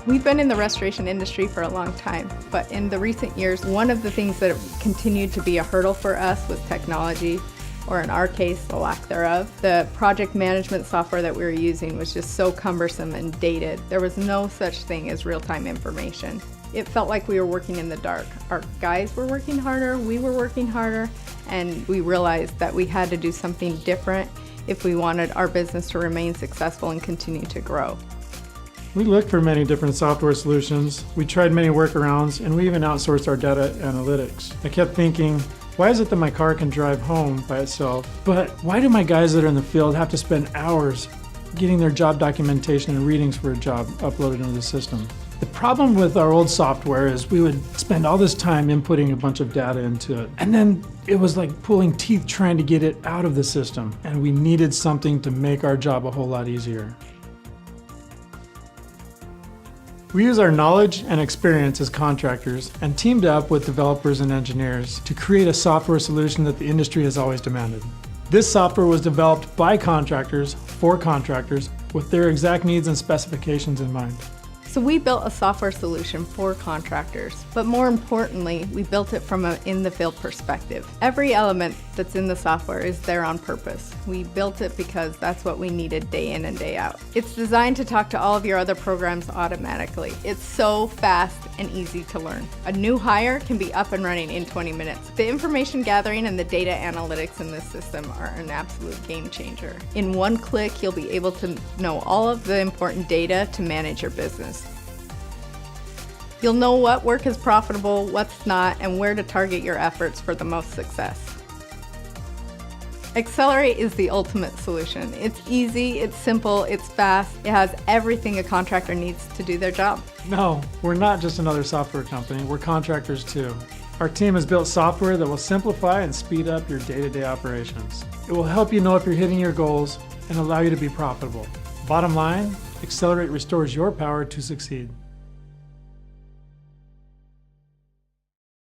We've been in the restoration industry for a long time, but in the recent years, one of the things that continued to be a hurdle for us was technology, or in our case, the lack thereof. The project management software that we were using was just so cumbersome and dated. There was no such thing as real-time information. It felt like we were working in the dark. Our guys were working harder, we were working harder, and we realized that we had to do something different if we wanted our business to remain successful and continue to grow. We looked for many different software solutions, we tried many workarounds, and we even outsourced our data analytics. I kept thinking, why is it that my car can drive home by itself, but why do my guys that are in the field have to spend hours getting their job documentation and readings for a job uploaded into the system? The problem with our old software is we would spend all this time inputting a bunch of data into it, and then it was like pulling teeth trying to get it out of the system, and we needed something to make our job a whole lot easier. We use our knowledge and experience as contractors and teamed up with developers and engineers to create a software solution that the industry has always demanded. This software was developed by contractors for contractors with their exact needs and specifications in mind. So we built a software solution for contractors, but more importantly, we built it from an in-the-field perspective. Every element that's in the software is there on purpose. We built it because that's what we needed day in and day out. It's designed to talk to all of your other programs automatically. It's so fast and easy to learn. A new hire can be up and running in 20 minutes. The information gathering and the data analytics in this system are an absolute game changer. In one click, you'll be able to know all of the important data to manage your business. You'll know what work is profitable, what's not, and where to target your efforts for the most success. Xcelerate is the ultimate solution. It's easy, it's simple, it's fast, it has everything a contractor needs to do their job. No, we're not just another software company, we're contractors too. Our team has built software that will simplify and speed up your day-to-day operations. It will help you know if you're hitting your goals and allow you to be profitable. Bottom line, Xcelerate restores your power to succeed.